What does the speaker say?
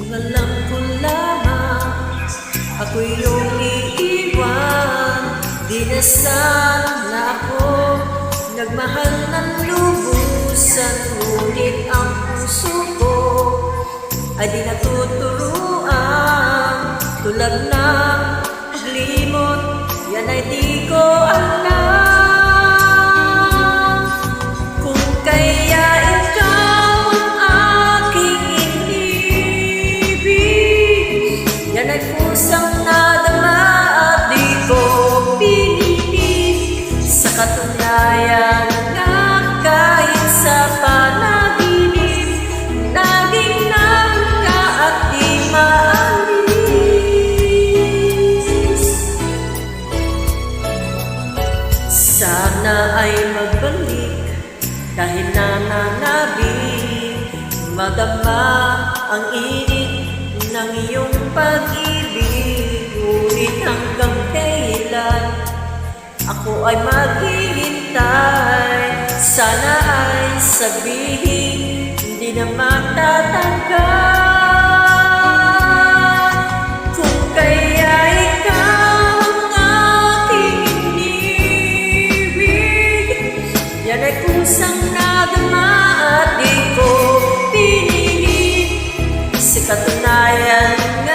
Kung alam ko lamang ako'y iyong iiwan, di na sana ako nagmahal ng lubusan. Ngunit ang puso ko ay di natuturuan, tulad ng paglimot, yan ay di ko alam. Kung kaya ikaw ang aking inibig, yan ay kusang nadama at di ko pinilit. Sa katunayan na kahit sa panaginip, laging nangka at di maalis. Sana ay magbalik dahil nananabik, madama ang init ng iyong pag-ibig. Ngunit hanggang kailan ako ay maghihintay? Sana ay sabihin hindi na matatanggal. Kung kaya ikaw ang aking inibig, yan ay kusang nadama at di ko pinilit. Sa katunayan